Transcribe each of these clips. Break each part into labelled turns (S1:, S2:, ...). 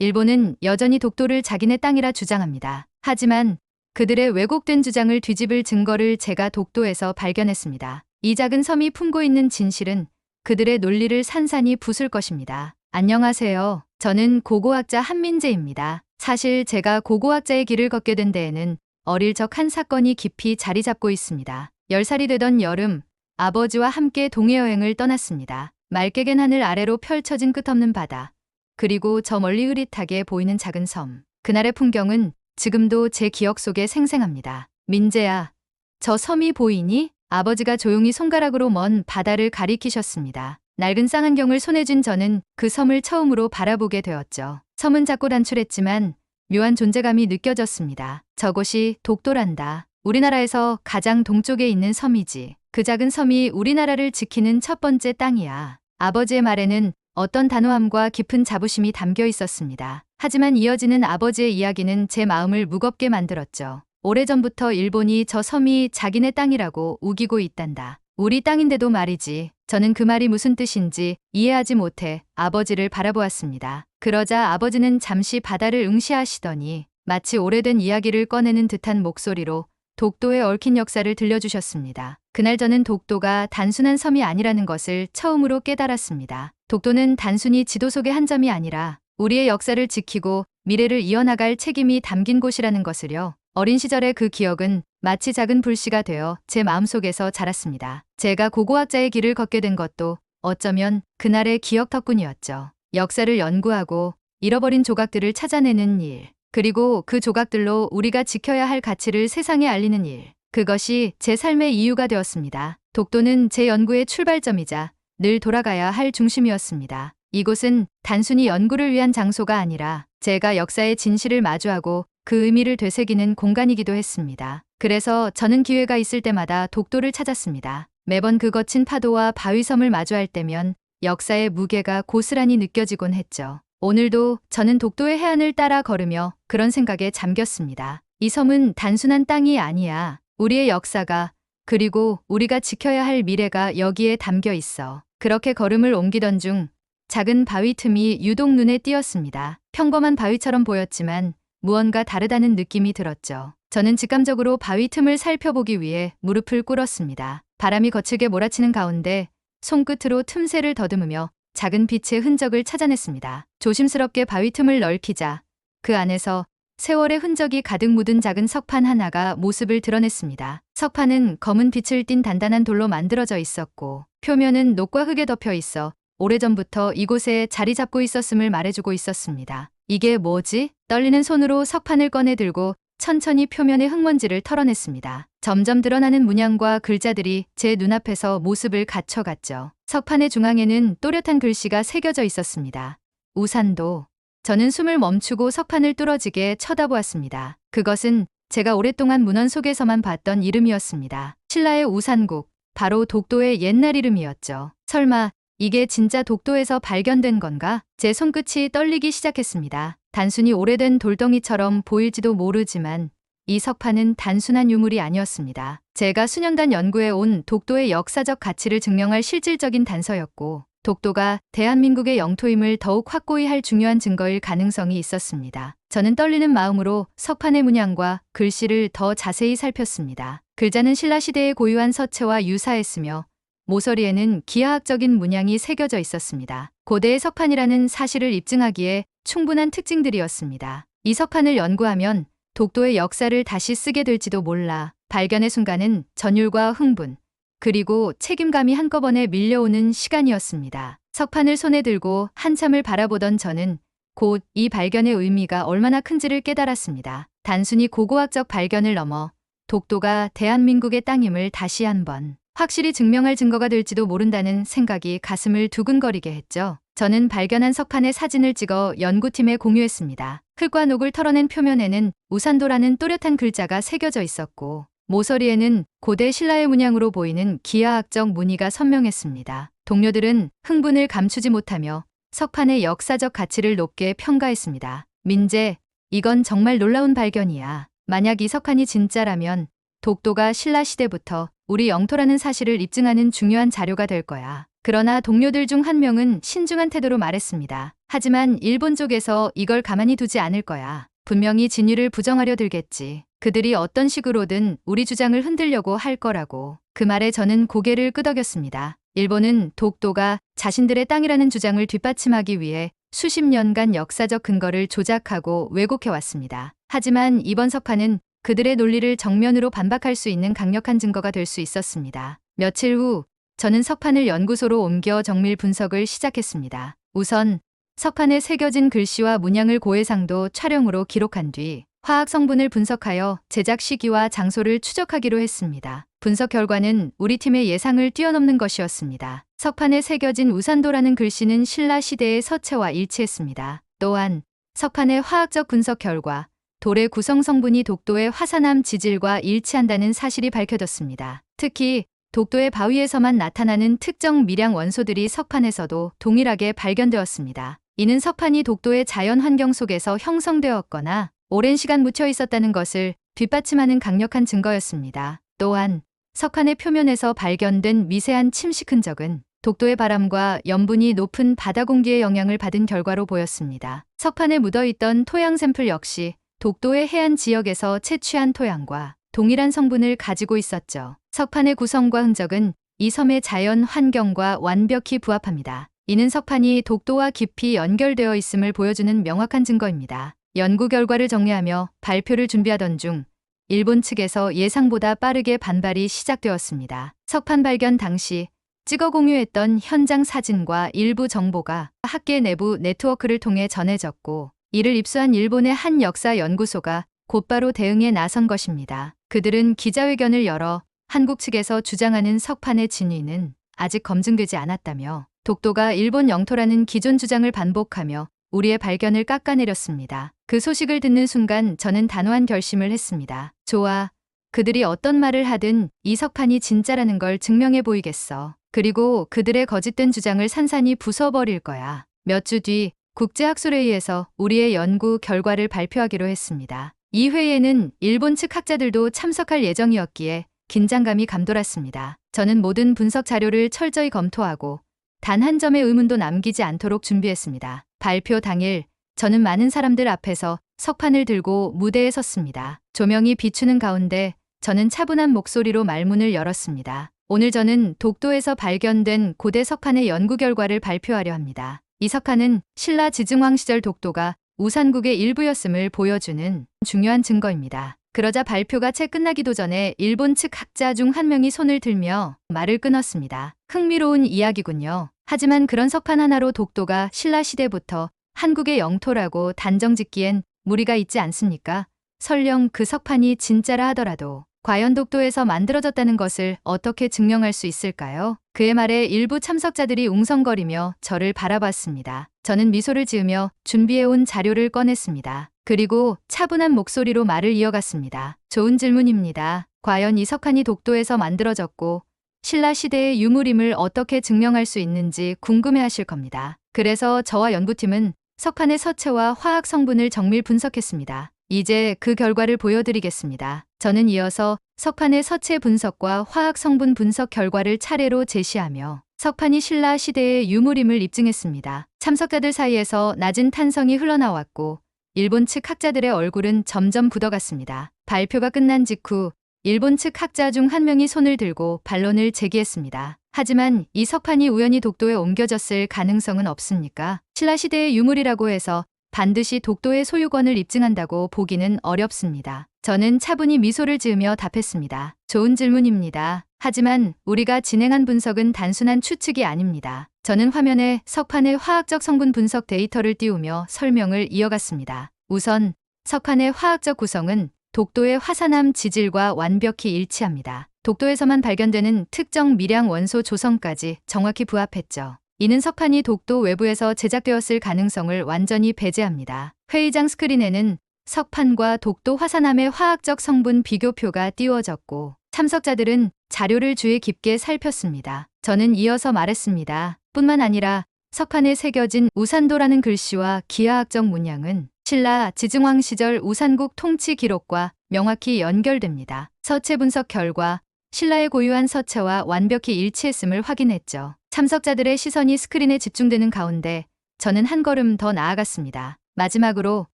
S1: 일본은 여전히 독도를 자기네 땅이라 주장합니다. 하지만 그들의 왜곡된 주장을 뒤집을 증거를 제가 독도에서 발견했습니다. 이 작은 섬이 품고 있는 진실은 그들의 논리를 산산이 부술 것입니다. 안녕하세요. 저는 고고학자 한민재입니다. 사실 제가 고고학자의 길을 걷게 된 데에는 어릴 적 한 사건이 깊이 자리 잡고 있습니다. 10살이 되던 여름, 아버지와 함께 동해여행을 떠났습니다. 맑게 갠 하늘 아래로 펼쳐진 끝없는 바다, 그리고 저 멀리 흐릿하게 보이는 작은 섬. 그날의 풍경은 지금도 제 기억 속에 생생합니다. 민재야, 저 섬이 보이니? 아버지가 조용히 손가락으로 먼 바다를 가리키셨습니다. 낡은 쌍안경을 손에 쥔 저는 그 섬을 처음으로 바라보게 되었죠. 섬은 작고 단출했지만 묘한 존재감이 느껴졌습니다. 저곳이 독도란다. 우리나라에서 가장 동쪽에 있는 섬이지. 그 작은 섬이 우리나라를 지키는 첫 번째 땅이야. 아버지의 말에는 어떤 단호함과 깊은 자부심이 담겨 있었습니다. 하지만 이어지는 아버지의 이야기는 제 마음을 무겁게 만들었죠. 오래전부터 일본이 저 섬이 자기네 땅이라고 우기고 있단다. 우리 땅인데도 말이지. 저는 그 말이 무슨 뜻인지 이해하지 못해 아버지를 바라보았습니다. 그러자 아버지는 잠시 바다를 응시하시더니 마치 오래된 이야기를 꺼내는 듯한 목소리로 독도에 얽힌 역사를 들려주셨습니다. 그날 저는 독도가 단순한 섬이 아니라는 것을 처음으로 깨달았습니다. 독도는 단순히 지도 속의 한 점이 아니라 우리의 역사를 지키고 미래를 이어나갈 책임이 담긴 곳이라는 것을요. 어린 시절의 그 기억은 마치 작은 불씨가 되어 제 마음속에서 자랐습니다. 제가 고고학자의 길을 걷게 된 것도 어쩌면 그날의 기억 덕분이었죠. 역사를 연구하고 잃어버린 조각들을 찾아내는 일, 그리고 그 조각들로 우리가 지켜야 할 가치를 세상에 알리는 일. 그것이 제 삶의 이유가 되었습니다. 독도는 제 연구의 출발점이자 늘 돌아가야 할 중심이었습니다. 이곳은 단순히 연구를 위한 장소가 아니라 제가 역사의 진실을 마주하고 그 의미를 되새기는 공간이기도 했습니다. 그래서 저는 기회가 있을 때마다 독도를 찾았습니다. 매번 그 거친 파도와 바위섬을 마주할 때면 역사의 무게가 고스란히 느껴지곤 했죠. 오늘도 저는 독도의 해안을 따라 걸으며 그런 생각에 잠겼습니다. 이 섬은 단순한 땅이 아니야. 우리의 역사가, 그리고 우리가 지켜야 할 미래가 여기에 담겨 있어. 그렇게 걸음을 옮기던 중 작은 바위 틈이 유독 눈에 띄었습니다. 평범한 바위처럼 보였지만 무언가 다르다는 느낌이 들었죠. 저는 직감적으로 바위 틈을 살펴보기 위해 무릎을 꿇었습니다. 바람이 거칠게 몰아치는 가운데 손끝으로 틈새를 더듬으며 작은 빛의 흔적을 찾아냈습니다. 조심스럽게 바위 틈을 넓히자 그 안에서 세월의 흔적이 가득 묻은 작은 석판 하나가 모습을 드러냈습니다. 석판은 검은 빛을 띤 단단한 돌로 만들어져 있었고 표면은 녹과 흙에 덮여 있어 오래전부터 이곳에 자리 잡고 있었음을 말해주고 있었습니다. 이게 뭐지? 떨리는 손으로 석판을 꺼내 들고 천천히 표면의 흙먼지를 털어냈습니다. 점점 드러나는 문양과 글자들이 제 눈앞에서 모습을 갖춰갔죠. 석판의 중앙에는 또렷한 글씨가 새겨져 있었습니다. 우산도. 저는 숨을 멈추고 석판을 뚫어지게 쳐다보았습니다. 그것은 제가 오랫동안 문헌 속에서만 봤던 이름이었습니다. 신라의 우산국, 바로 독도의 옛날 이름이었죠. 설마 이게 진짜 독도에서 발견된 건가? 제 손끝이 떨리기 시작했습니다. 단순히 오래된 돌덩이처럼 보일지도 모르지만 이 석판은 단순한 유물이 아니었습니다. 제가 수년간 연구해 온 독도의 역사적 가치를 증명할 실질적인 단서였고 독도가 대한민국의 영토임을 더욱 확고히 할 중요한 증거일 가능성이 있었습니다. 저는 떨리는 마음으로 석판의 문양과 글씨를 더 자세히 살폈습니다. 글자는 신라시대에 고유한 서체와 유사했으며 모서리에는 기하학적인 문양이 새겨져 있었습니다. 고대의 석판이라는 사실을 입증하기에 충분한 특징들이었습니다. 이 석판을 연구하면 독도의 역사를 다시 쓰게 될지도 몰라. 발견의 순간은 전율과 흥분, 그리고 책임감이 한꺼번에 밀려오는 시간이었습니다. 석판을 손에 들고 한참을 바라보던 저는 곧 이 발견의 의미가 얼마나 큰지를 깨달았습니다. 단순히 고고학적 발견을 넘어 독도가 대한민국의 땅임을 다시 한번 확실히 증명할 증거가 될지도 모른다는 생각이 가슴을 두근거리게 했죠. 저는 발견한 석판의 사진을 찍어 연구팀에 공유했습니다. 흙과 녹을 털어낸 표면에는 우산도라는 또렷한 글자가 새겨져 있었고 모서리에는 고대 신라의 문양으로 보이는 기하학적 무늬가 선명했습니다. 동료들은 흥분을 감추지 못하며 석판의 역사적 가치를 높게 평가했습니다. 민재, 이건 정말 놀라운 발견이야. 만약 이 석판이 진짜라면 독도가 신라시대부터 우리 영토라는 사실을 입증하는 중요한 자료가 될 거야. 그러나 동료들 중 한 명은 신중한 태도로 말했습니다. 하지만 일본 쪽에서 이걸 가만히 두지 않을 거야. 분명히 진위를 부정하려 들겠지. 그들이 어떤 식으로든 우리 주장을 흔들려고 할 거라고. 그 말에 저는 고개를 끄덕였습니다. 일본은 독도가 자신들의 땅이라는 주장을 뒷받침하기 위해 수십 년간 역사적 근거를 조작하고 왜곡해왔습니다. 하지만 이번 석판은 그들의 논리를 정면으로 반박할 수 있는 강력한 증거가 될 수 있었습니다. 며칠 후 저는 석판을 연구소로 옮겨 정밀 분석을 시작했습니다. 우선 석판에 새겨진 글씨와 문양을 고해상도 촬영으로 기록한 뒤 화학 성분을 분석하여 제작 시기와 장소를 추적하기로 했습니다. 분석 결과는 우리 팀의 예상을 뛰어넘는 것이었습니다. 석판에 새겨진 우산도라는 글씨는 신라 시대의 서체와 일치했습니다. 또한 석판의 화학적 분석 결과 돌의 구성 성분이 독도의 화산암 지질과 일치한다는 사실이 밝혀졌습니다. 특히 독도의 바위에서만 나타나는 특정 미량 원소들이 석판에서도 동일하게 발견되었습니다. 이는 석판이 독도의 자연 환경 속에서 형성되었거나 오랜 시간 묻혀 있었다는 것을 뒷받침하는 강력한 증거였습니다. 또한 석판의 표면에서 발견된 미세한 침식 흔적은 독도의 바람과 염분이 높은 바다 공기의 영향을 받은 결과로 보였습니다. 석판에 묻어있던 토양 샘플 역시 독도의 해안 지역에서 채취한 토양과 동일한 성분을 가지고 있었죠. 석판의 구성과 흔적은 이 섬의 자연 환경과 완벽히 부합합니다. 이는 석판이 독도와 깊이 연결되어 있음을 보여주는 명확한 증거입니다. 연구 결과를 정리하며 발표를 준비하던 중 일본 측에서 예상보다 빠르게 반발이 시작되었습니다. 석판 발견 당시 찍어 공유했던 현장 사진과 일부 정보가 학계 내부 네트워크를 통해 전해졌고 이를 입수한 일본의 한 역사 연구소가 곧바로 대응에 나선 것입니다. 그들은 기자회견을 열어 한국 측에서 주장하는 석판의 진위는 아직 검증되지 않았다며 독도가 일본 영토라는 기존 주장을 반복하며 우리의 발견을 깎아내렸습니다. 그 소식을 듣는 순간 저는 단호한 결심을 했습니다. 좋아. 그들이 어떤 말을 하든 이 석판이 진짜라는 걸 증명해 보이겠어. 그리고 그들의 거짓된 주장을 산산이 부숴버릴 거야. 몇 주 뒤 국제학술회의에서 우리의 연구 결과를 발표하기로 했습니다. 이 회의에는 일본 측 학자들도 참석할 예정이었기에 긴장감이 감돌았습니다. 저는 모든 분석 자료를 철저히 검토하고 단 한 점의 의문도 남기지 않도록 준비했습니다. 발표 당일 저는 많은 사람들 앞에서 석판을 들고 무대에 섰습니다. 조명이 비추는 가운데 저는 차분한 목소리로 말문을 열었습니다. 오늘 저는 독도에서 발견된 고대 석판의 연구 결과를 발표하려 합니다. 이 석판은 신라 지증왕 시절 독도가 우산국의 일부였음을 보여주는 중요한 증거입니다. 그러자 발표가 채 끝나기도 전에 일본 측 학자 중 한 명이 손을 들며 말을 끊었습니다. 흥미로운 이야기군요. 하지만 그런 석판 하나로 독도가 신라 시대부터 한국의 영토라고 단정짓기엔 무리가 있지 않습니까? 설령 그 석판이 진짜라 하더라도 과연 독도에서 만들어졌다는 것을 어떻게 증명할 수 있을까요? 그의 말에 일부 참석자들이 웅성거리며 저를 바라봤습니다. 저는 미소를 지으며 준비해온 자료를 꺼냈습니다. 그리고 차분한 목소리로 말을 이어갔습니다. 좋은 질문입니다. 과연 이 석판이 독도에서 만들어졌고 신라 시대의 유물임을 어떻게 증명할 수 있는지 궁금해하실 겁니다. 그래서 저와 연구팀은 석판의 서체와 화학 성분을 정밀 분석했습니다. 이제 그 결과를 보여드리겠습니다. 저는 이어서 석판의 서체 분석과 화학 성분 분석 결과를 차례로 제시하며 석판이 신라 시대의 유물임을 입증했습니다. 참석자들 사이에서 낮은 탄성이 흘러나왔고 일본 측 학자들의 얼굴은 점점 굳어갔습니다. 발표가 끝난 직후 일본 측 학자 중 한 명이 손을 들고 반론을 제기했습니다. 하지만 이 석판이 우연히 독도에 옮겨졌을 가능성은 없습니까? 신라 시대의 유물이라고 해서 반드시 독도의 소유권을 입증한다고 보기는 어렵습니다. 저는 차분히 미소를 지으며 답했습니다. 좋은 질문입니다. 하지만 우리가 진행한 분석은 단순한 추측이 아닙니다. 저는 화면에 석판의 화학적 성분 분석 데이터를 띄우며 설명을 이어갔습니다. 우선 석판의 화학적 구성은 독도의 화산암 지질과 완벽히 일치합니다. 독도에서만 발견되는 특정 미량 원소 조성까지 정확히 부합했죠. 이는 석판이 독도 외부에서 제작되었을 가능성을 완전히 배제합니다. 회의장 스크린에는 석판과 독도 화산암의 화학적 성분 비교표가 띄워졌고 참석자들은 자료를 주의 깊게 살폈습니다. 저는 이어서 말했습니다. 뿐만 아니라 석판에 새겨진 우산도라는 글씨와 기하학적 문양은 신라 지증왕 시절 우산국 통치 기록과 명확히 연결됩니다. 서체 분석 결과 신라의 고유한 서체와 완벽히 일치했음을 확인했죠. 참석자들의 시선이 스크린에 집중되는 가운데 저는 한 걸음 더 나아갔습니다. 마지막으로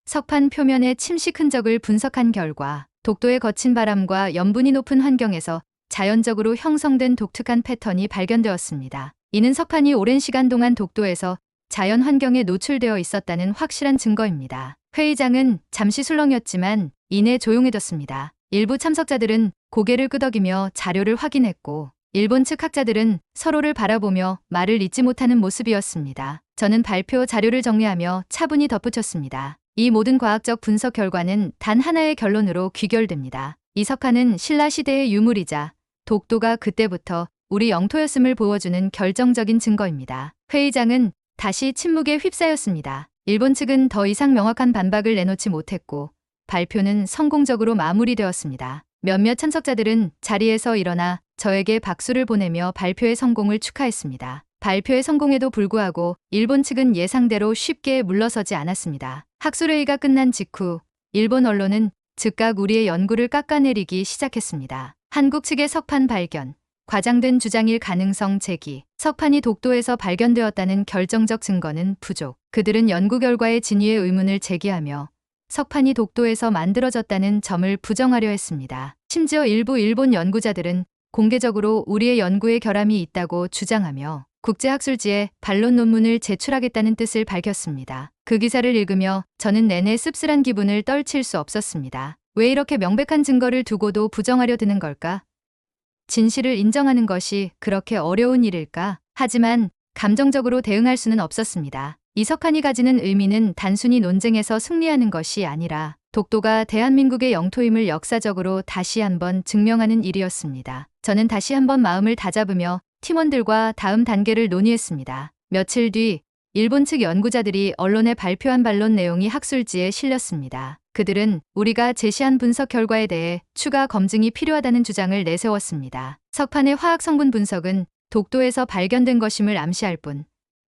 S1: 석판 표면의 침식 흔적을 분석한 결과 독도의 거친 바람과 염분이 높은 환경에서 자연적으로 형성된 독특한 패턴이 발견되었습니다. 이는 석판이 오랜 시간 동안 독도에서 자연 환경에 노출되어 있었다는 확실한 증거입니다. 회의장은 잠시 술렁였지만 이내 조용해졌습니다. 일부 참석자들은 고개를 끄덕이며 자료를 확인했고 일본 측 학자들은 서로를 바라보며 말을 잇지 못하는 모습이었습니다. 저는 발표 자료를 정리하며 차분히 덧붙였습니다. 이 모든 과학적 분석 결과는 단 하나의 결론으로 귀결됩니다. 이 석판은 신라 시대의 유물이자 독도가 그때부터 우리 영토였음을 보여주는 결정적인 증거입니다. 회의장은 다시 침묵에 휩싸였습니다. 일본 측은 더 이상 명확한 반박을 내놓지 못했고 발표는 성공적으로 마무리되었습니다. 몇몇 참석자들은 자리에서 일어나 저에게 박수를 보내며 발표의 성공을 축하했습니다. 발표의 성공에도 불구하고 일본 측은 예상대로 쉽게 물러서지 않았습니다. 학술회의가 끝난 직후 일본 언론은 즉각 우리의 연구를 깎아내리기 시작했습니다. 한국 측의 석판 발견, 과장된 주장일 가능성 제기, 석판이 독도에서 발견되었다는 결정적 증거는 부족. 그들은 연구 결과의 진위의 의문을 제기하며 석판이 독도에서 만들어졌다는 점을 부정하려 했습니다. 심지어 일부 일본 연구자들은 공개적으로 우리의 연구에 결함이 있다고 주장하며 국제학술지에 반론 논문을 제출하겠다는 뜻을 밝혔습니다. 그 기사를 읽으며 저는 내내 씁쓸한 기분을 떨칠 수 없었습니다. 왜 이렇게 명백한 증거를 두고도 부정하려 드는 걸까? 진실을 인정하는 것이 그렇게 어려운 일일까? 하지만 감정적으로 대응할 수는 없었습니다. 이 석판이 가지는 의미는 단순히 논쟁에서 승리하는 것이 아니라 독도가 대한민국의 영토임을 역사적으로 다시 한번 증명하는 일이었습니다. 저는 다시 한번 마음을 다잡으며 팀원들과 다음 단계를 논의했습니다. 며칠 뒤 일본 측 연구자들이 언론에 발표한 반론 내용이 학술지에 실렸습니다. 그들은 우리가 제시한 분석 결과에 대해 추가 검증이 필요하다는 주장을 내세웠습니다. 석판의 화학 성분 분석은 독도에서 발견된 것임을 암시할 뿐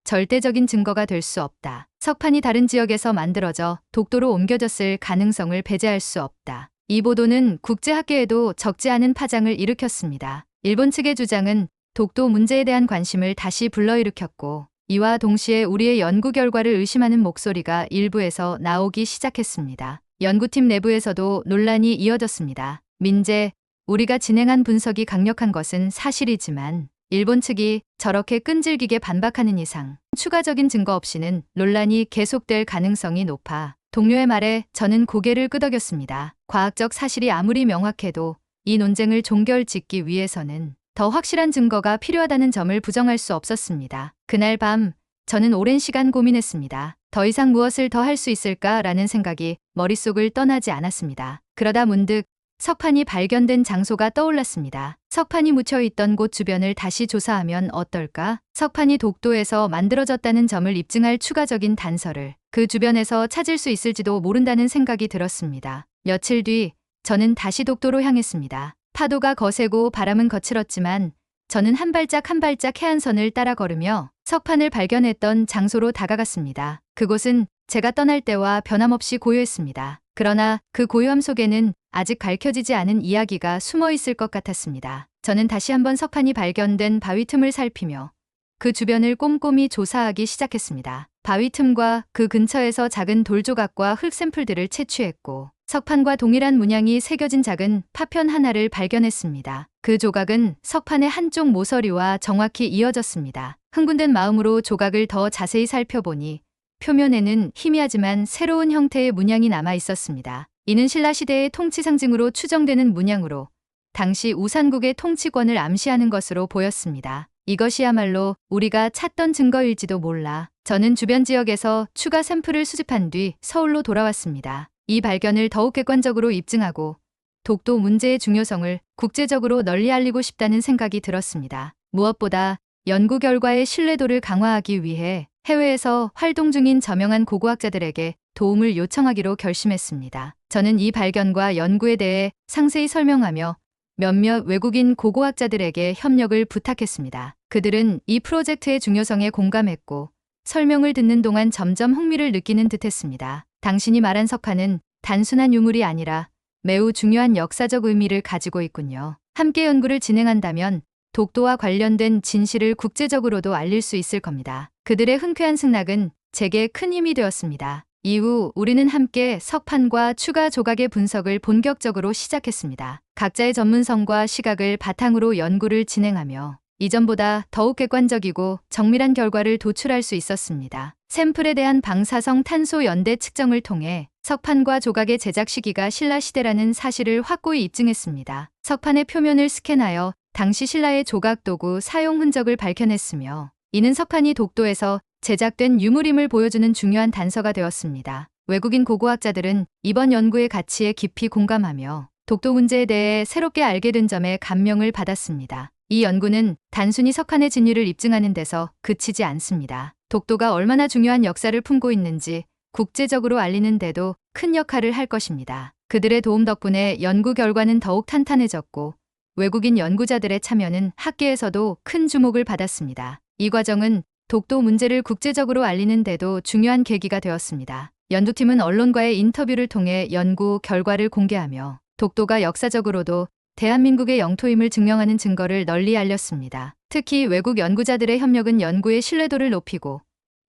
S1: 절대적인 증거가 될 수 없다. 석판이 다른 지역에서 만들어져 독도로 옮겨졌을 가능성을 배제할 수 없다. 이 보도는 국제학계에도 적지 않은 파장을 일으켰습니다. 일본 측의 주장은 독도 문제에 대한 관심을 다시 불러일으켰고 이와 동시에 우리의 연구 결과를 의심하는 목소리가 일부에서 나오기 시작했습니다. 연구팀 내부에서도 논란이 이어졌습니다. 민재, 우리가 진행한 분석이 강력한 것은 사실이지만 일본 측이 저렇게 끈질기게 반박하는 이상 추가적인 증거 없이는 논란이 계속될 가능성이 높아 동료의 말에 저는 고개를 끄덕였습니다. 과학적 사실이 아무리 명확해도 이 논쟁을 종결짓기 위해서는 더 확실한 증거가 필요하다는 점을 부정할 수 없었습니다. 그날 밤 저는 오랜 시간 고민했습니다. 더 이상 무엇을 더 할 수 있을까라는 생각이 머릿속을 떠나지 않았습니다. 그러다 문득 석판이 발견된 장소가 떠올랐습니다. 석판이 묻혀있던 곳 주변을 다시 조사하면 어떨까? 석판이 독도에서 만들어졌다는 점을 입증할 추가적인 단서를 그 주변에서 찾을 수 있을지도 모른다는 생각이 들었습니다. 며칠 뒤 저는 다시 독도로 향했습니다. 파도가 거세고 바람은 거칠었지만 저는 한 발짝 한 발짝 해안선을 따라 걸으며 석판을 발견했던 장소로 다가갔습니다. 그곳은 제가 떠날 때와 변함없이 고요했습니다. 그러나 그 고요함 속에는 아직 밝혀지지 않은 이야기가 숨어 있을 것 같았습니다. 저는 다시 한번 석판이 발견된 바위 틈을 살피며 그 주변을 꼼꼼히 조사하기 시작했습니다. 바위 틈과 그 근처에서 작은 돌 조각과 흙 샘플들을 채취했고 석판과 동일한 문양이 새겨진 작은 파편 하나를 발견했습니다. 그 조각은 석판의 한쪽 모서리와 정확히 이어졌습니다. 흥분된 마음으로 조각을 더 자세히 살펴보니 표면에는 희미하지만 새로운 형태의 문양이 남아 있었습니다. 이는 신라시대의 통치 상징으로 추정되는 문양으로 당시 우산국의 통치권을 암시하는 것으로 보였습니다. 이것이야말로 우리가 찾던 증거일지도 몰라. 저는 주변 지역에서 추가 샘플을 수집한 뒤 서울로 돌아왔습니다. 이 발견을 더욱 객관적으로 입증하고 독도 문제의 중요성을 국제적으로 널리 알리고 싶다는 생각이 들었습니다. 무엇보다 연구 결과의 신뢰도를 강화하기 위해 해외에서 활동 중인 저명한 고고학자들에게 도움을 요청하기로 결심했습니다. 저는 이 발견과 연구에 대해 상세히 설명하며 몇몇 외국인 고고학자들에게 협력을 부탁했습니다. 그들은 이 프로젝트의 중요성에 공감했고 설명을 듣는 동안 점점 흥미를 느끼는 듯했습니다. 당신이 말한 석판은 단순한 유물이 아니라 매우 중요한 역사적 의미를 가지고 있군요. 함께 연구를 진행한다면 독도와 관련된 진실을 국제적으로도 알릴 수 있을 겁니다. 그들의 흔쾌한 승낙은 제게 큰 힘이 되었습니다. 이후 우리는 함께 석판과 추가 조각의 분석을 본격적으로 시작했습니다. 각자의 전문성과 시각을 바탕으로 연구를 진행하며 이전보다 더욱 객관적이고 정밀한 결과를 도출할 수 있었습니다. 샘플에 대한 방사성 탄소 연대 측정을 통해 석판과 조각의 제작 시기가 신라 시대라는 사실을 확고히 입증했습니다. 석판의 표면을 스캔하여 당시 신라의 조각 도구 사용 흔적을 밝혀냈으며 이는 석판이 독도에서 제작된 유물임을 보여주는 중요한 단서가 되었습니다. 외국인 고고학자들은 이번 연구의 가치에 깊이 공감하며 독도 문제에 대해 새롭게 알게 된 점에 감명을 받았습니다. 이 연구는 단순히 석판의 진위를 입증하는 데서 그치지 않습니다. 독도가 얼마나 중요한 역사를 품고 있는지 국제적으로 알리는 데도 큰 역할을 할 것입니다. 그들의 도움 덕분에 연구 결과는 더욱 탄탄해졌고 외국인 연구자들의 참여는 학계에서도 큰 주목을 받았습니다. 이 과정은 독도 문제를 국제적으로 알리는 데도 중요한 계기가 되었습니다. 연구팀은 언론과의 인터뷰를 통해 연구 결과를 공개하며 독도가 역사적으로도 대한민국의 영토임을 증명하는 증거를 널리 알렸습니다. 특히 외국 연구자들의 협력은 연구의 신뢰도를 높이고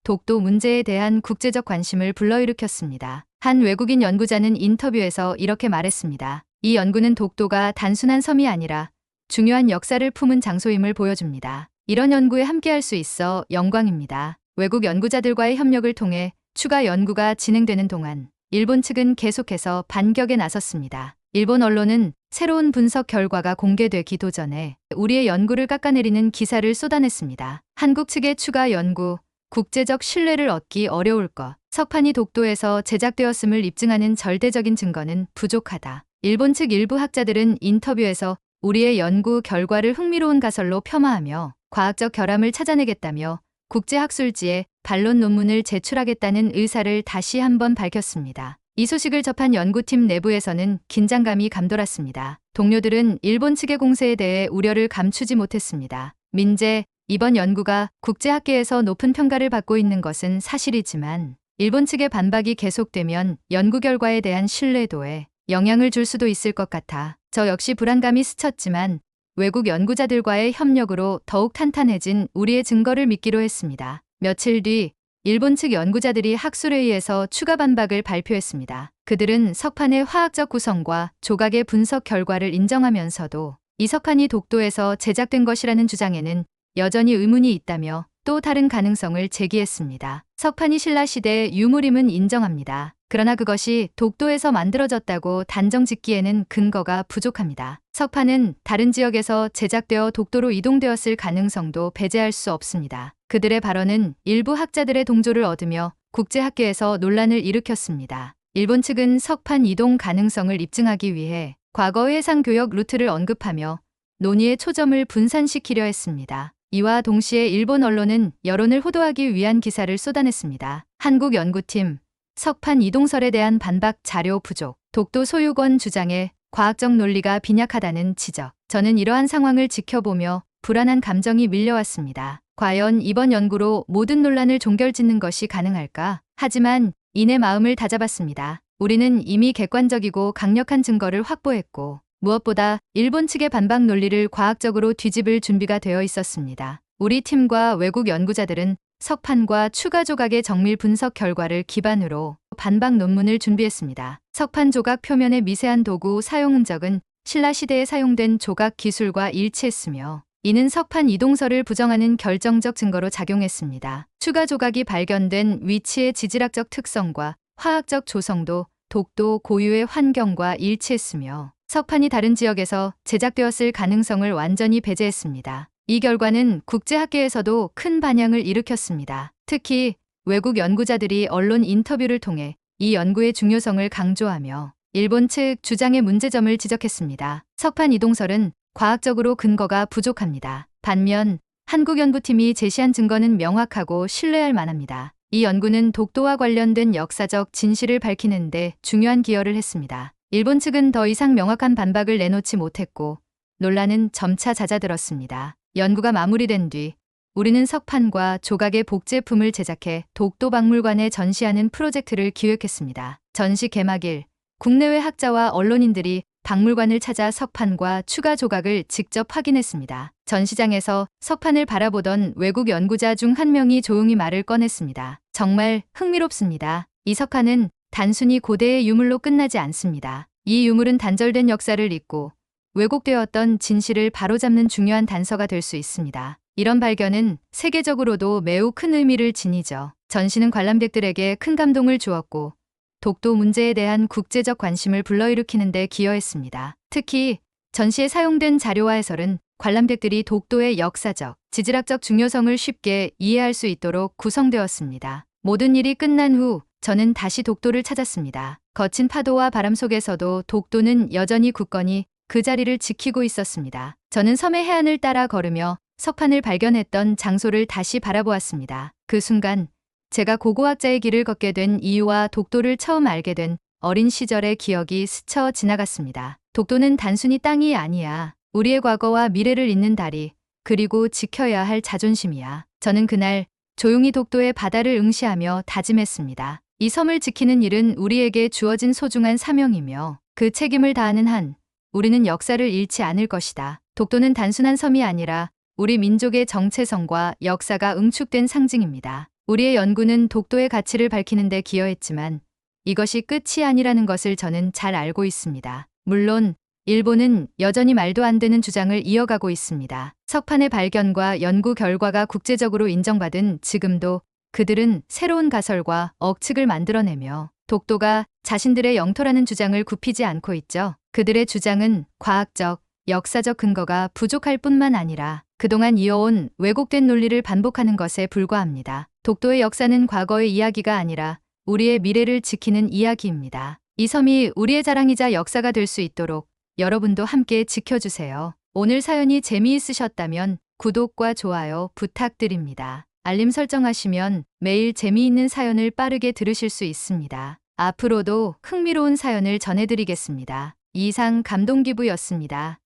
S1: 독도 문제에 대한 국제적 관심을 불러일으켰습니다. 한 외국인 연구자는 인터뷰에서 이렇게 말했습니다. 이 연구는 독도가 단순한 섬이 아니라 중요한 역사를 품은 장소임을 보여줍니다. 이런 연구에 함께할 수 있어 영광입니다. 외국 연구자들과의 협력을 통해 추가 연구가 진행되는 동안 일본 측은 계속해서 반격에 나섰습니다. 일본 언론은 새로운 분석 결과가 공개되기도 전에 우리의 연구를 깎아내리는 기사를 쏟아냈습니다. 한국 측의 추가 연구, 국제적 신뢰를 얻기 어려울 것, 석판이 독도에서 제작되었음을 입증하는 절대적인 증거는 부족하다. 일본 측 일부 학자들은 인터뷰에서 우리의 연구 결과를 흥미로운 가설로 폄하하며 과학적 결함을 찾아내겠다며 국제학술지에 반론 논문을 제출하겠다는 의사를 다시 한번 밝혔습니다. 이 소식을 접한 연구팀 내부에서는 긴장감이 감돌았습니다. 동료들은 일본 측의 공세에 대해 우려를 감추지 못했습니다. 민재, 이번 연구가 국제학계에서 높은 평가를 받고 있는 것은 사실이지만 일본 측의 반박이 계속되면 연구 결과에 대한 신뢰도에 영향을 줄 수도 있을 것 같아 저 역시 불안감이 스쳤지만 외국 연구자들과의 협력으로 더욱 탄탄해진 우리의 증거를 믿기로 했습니다. 며칠 뒤 일본 측 연구자들이 학술회의에서 추가 반박을 발표했습니다. 그들은 석판의 화학적 구성과 조각의 분석 결과를 인정하면서도 이 석판이 독도에서 제작된 것이라는 주장에는 여전히 의문이 있다며 또 다른 가능성을 제기했습니다. 석판이 신라시대의 유물임은 인정합니다. 그러나 그것이 독도에서 만들어졌다고 단정 짓기에는 근거가 부족합니다. 석판은 다른 지역에서 제작되어 독도로 이동되었을 가능성도 배제할 수 없습니다. 그들의 발언은 일부 학자들의 동조를 얻으며 국제학계에서 논란을 일으켰습니다. 일본 측은 석판 이동 가능성을 입증하기 위해 과거 해상 교역 루트를 언급하며 논의의 초점을 분산시키려 했습니다. 이와 동시에 일본 언론은 여론을 호도하기 위한 기사를 쏟아냈습니다. 한국 연구팀, 석판 이동설에 대한 반박 자료 부족, 독도 소유권 주장에 과학적 논리가 빈약하다는 지적. 저는 이러한 상황을 지켜보며 불안한 감정이 밀려왔습니다. 과연 이번 연구로 모든 논란을 종결짓는 것이 가능할까? 하지만 이내 마음을 다잡았습니다. 우리는 이미 객관적이고 강력한 증거를 확보했고 무엇보다 일본 측의 반박 논리를 과학적으로 뒤집을 준비가 되어 있었습니다. 우리 팀과 외국 연구자들은 석판과 추가 조각의 정밀 분석 결과를 기반으로 반박 논문을 준비했습니다. 석판 조각 표면의 미세한 도구 사용 흔적은 신라시대에 사용된 조각 기술과 일치했으며 이는 석판 이동설을 부정하는 결정적 증거로 작용했습니다. 추가 조각이 발견된 위치의 지질학적 특성과 화학적 조성도 독도 고유의 환경과 일치했으며 석판이 다른 지역에서 제작되었을 가능성을 완전히 배제했습니다. 이 결과는 국제학계에서도 큰 반향을 일으켰습니다. 특히 외국 연구자들이 언론 인터뷰를 통해 이 연구의 중요성을 강조하며 일본 측 주장의 문제점을 지적했습니다. 석판 이동설은 과학적으로 근거가 부족합니다. 반면 한국 연구팀이 제시한 증거는 명확하고 신뢰할 만합니다. 이 연구는 독도와 관련된 역사적 진실을 밝히는 데 중요한 기여를 했습니다. 일본 측은 더 이상 명확한 반박을 내놓지 못했고 논란은 점차 잦아들었습니다. 연구가 마무리된 뒤 우리는 석판과 조각의 복제품을 제작해 독도 박물관에 전시하는 프로젝트를 기획했습니다. 전시 개막일 국내외 학자와 언론인들이 박물관을 찾아 석판과 추가 조각을 직접 확인했습니다. 전시장에서 석판을 바라보던 외국 연구자 중 한 명이 조용히 말을 꺼냈습니다. 정말 흥미롭습니다. 이 석판은 단순히 고대의 유물로 끝나지 않습니다. 이 유물은 단절된 역사를 잇고 왜곡되었던 진실을 바로잡는 중요한 단서가 될 수 있습니다. 이런 발견은 세계적으로도 매우 큰 의미를 지니죠. 전시는 관람객들에게 큰 감동을 주었고 독도 문제에 대한 국제적 관심을 불러일으키는 데 기여했습니다. 특히 전시에 사용된 자료와 해설은 관람객들이 독도의 역사적, 지질학적 중요성을 쉽게 이해할 수 있도록 구성되었습니다. 모든 일이 끝난 후 저는 다시 독도를 찾았습니다. 거친 파도와 바람 속에서도 독도는 여전히 굳건히 그 자리를 지키고 있었습니다. 저는 섬의 해안을 따라 걸으며 석판을 발견했던 장소를 다시 바라보았습니다. 그 순간 제가 고고학자의 길을 걷게 된 이유와 독도를 처음 알게 된 어린 시절의 기억이 스쳐 지나갔습니다. 독도는 단순히 땅이 아니야. 우리의 과거와 미래를 잇는 다리, 그리고 지켜야 할 자존심이야. 저는 그날 조용히 독도의 바다를 응시하며 다짐했습니다. 이 섬을 지키는 일은 우리에게 주어진 소중한 사명이며 그 책임을 다하는 한 우리는 역사를 잃지 않을 것이다. 독도는 단순한 섬이 아니라 우리 민족의 정체성과 역사가 응축된 상징입니다. 우리의 연구는 독도의 가치를 밝히는 데 기여했지만 이것이 끝이 아니라는 것을 저는 잘 알고 있습니다. 물론 일본은 여전히 말도 안 되는 주장을 이어가고 있습니다. 석판의 발견과 연구 결과가 국제적으로 인정받은 지금도 그들은 새로운 가설과 억측을 만들어내며 독도가 자신들의 영토라는 주장을 굽히지 않고 있죠. 그들의 주장은 과학적, 역사적 근거가 부족할 뿐만 아니라 그동안 이어온 왜곡된 논리를 반복하는 것에 불과합니다. 독도의 역사는 과거의 이야기가 아니라 우리의 미래를 지키는 이야기입니다. 이 섬이 우리의 자랑이자 역사가 될 수 있도록 여러분도 함께 지켜주세요. 오늘 사연이 재미있으셨다면 구독과 좋아요 부탁드립니다. 알림 설정하시면 매일 재미있는 사연을 빠르게 들으실 수 있습니다. 앞으로도 흥미로운 사연을 전해드리겠습니다. 이상 감동기부였습니다.